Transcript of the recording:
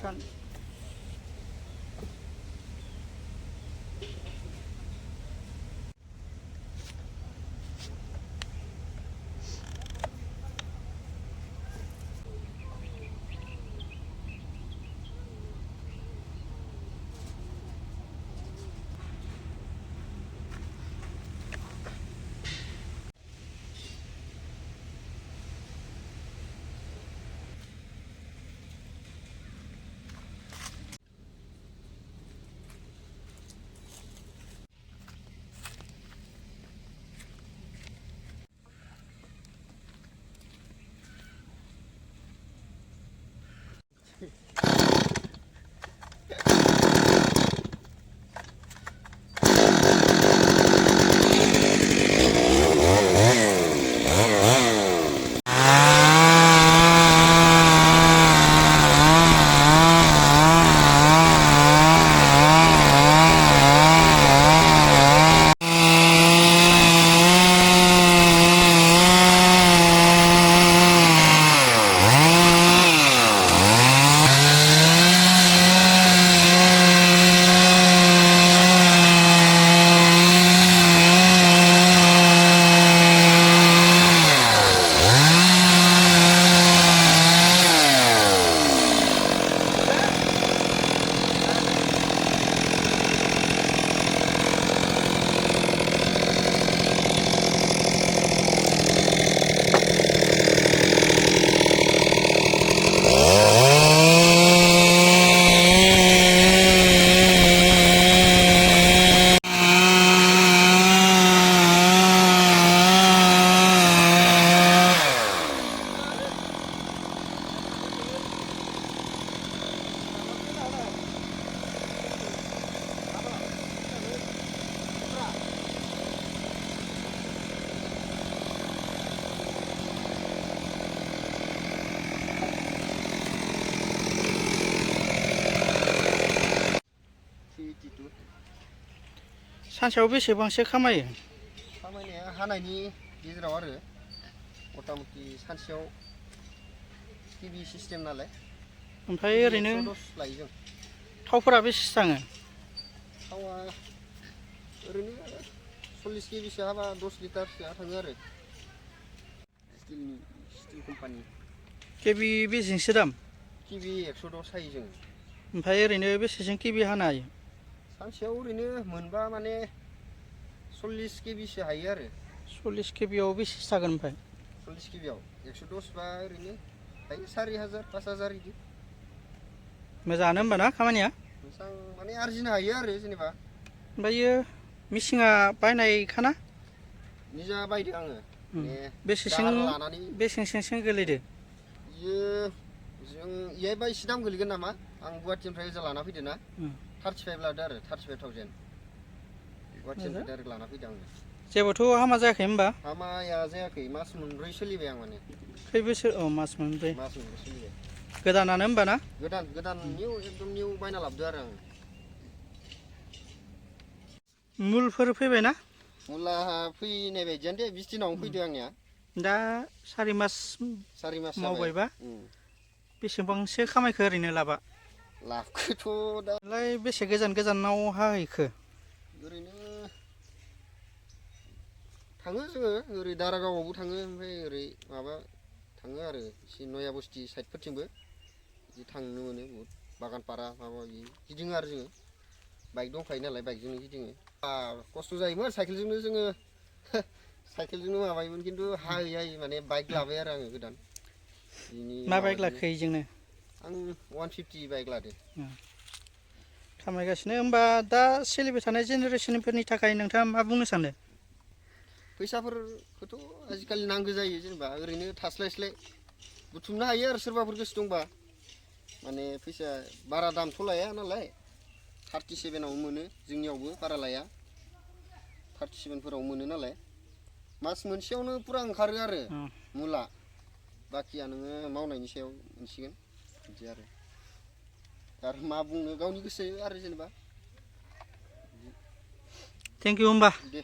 100%सानसेयाव बेसेबांसो खामायो खामायनाया हानायनि गेजेराव आरो मथा मथि सानसेयाव टिभि सिस्टेम नालाय ओमफ्राय ओरैनो 110 लायो जों थावफोरा बेसेसो थाङो थावा ओरैनो 40 केजिसो हाबा 10 लिटारसोआ थाङो आरो स्टिल कम्पानि केबि बेसेसो दाम केबि 110 सायो जों ओमफ्राय ओरैनो बेसेसो केबि हानो हायो सानसेयाव ओरैनो मोनबा माने 40 केबिसो हायो आरो 40 केबियाव बेसेसो थागोन ओमफ्राय 40 केबियाव 110 बा ओरैनो हायो 4000 5000 इदि मोजाङानो होमबा ना खामानिया मोजां माने आरजिनो हायो आरो जेनेबा ओमफ्रायो मिसिङा बायनायखाना निजा बायदों आङो बेसेसिम गोलैदो इयो जों इयाबा एसे दाम गोलैगोन नामा आं गुवाहाटीनिफ्राय ओजा लाना फैदो ना 35 लादो आरो 35000 गुवाहाटीनिफ्राय डाइरेक्ट लाना फैदो आङो जेबोथ' हामा जायाखै होमबा हामाया जायाखै मास मोनब्रै सोलिबाय आं माने खै बोसोर मास मोनब्रै सोलिबाय गोदानानो होमबा ना गोदान निउ एकदम निउ बायना लाबोदो आरो आं मुलफोर फैबायना मुला फैनाय बायदियानो दे 20 दिनावनो फैदो आंनिया दा 4 मास मावबायबा बेसेबांसो खामायखो ओरैनो लाबखौथ' दालाय बेसे गोजानाव हाहैखो ओरैनो थाङो जोङो ओरै दारागावआवबो थाङो ओमफ्राय ओरै माबा थाङो आरो एसे नया बस्ति साइडफोरथिंबो बिदि थांनो मोनो बहुद बागानपारा माबा माबि गिदिङो आरो जोङो बाइक दंखायो नालाय बाइकजोंनो गिदिङो खस्थ' जायोमोन साइकेलजोंनो जोङो साइकेलजोंनो माबायोमोन खिन्थु हायै माने बाइक लाबाय आरो आङो गोदान मा बाइक लाखो इजोंनो आं 150 बाइक लादो खामायगासिनो होमबा दा सोलिबाय थानाय जेनेरेसनफोरनि थाखाय नोंथाङा मा बुंनो सानो फैसाफोरखौथ' आजिखालि नांगौ जायो जेनेबा ओरैनो थास्लायस्लाय बुथुमनो हायो आरो सोरबाफोर गोसो दंबा माने फैसा बारा दामथ' लाया नालाय 37 मोनो जोंनियावबो बारा लाया 37 फोराव मोनो नालाय मास मोनसेयावनो पुरा ओंखारो आरो मुला बाखिया नोङो मावनायनि सायाव मोनसिगोन बिदि आरो मा बुंनो गावनि गोसो आरो जेनेबा थेंक इउ होमबा दे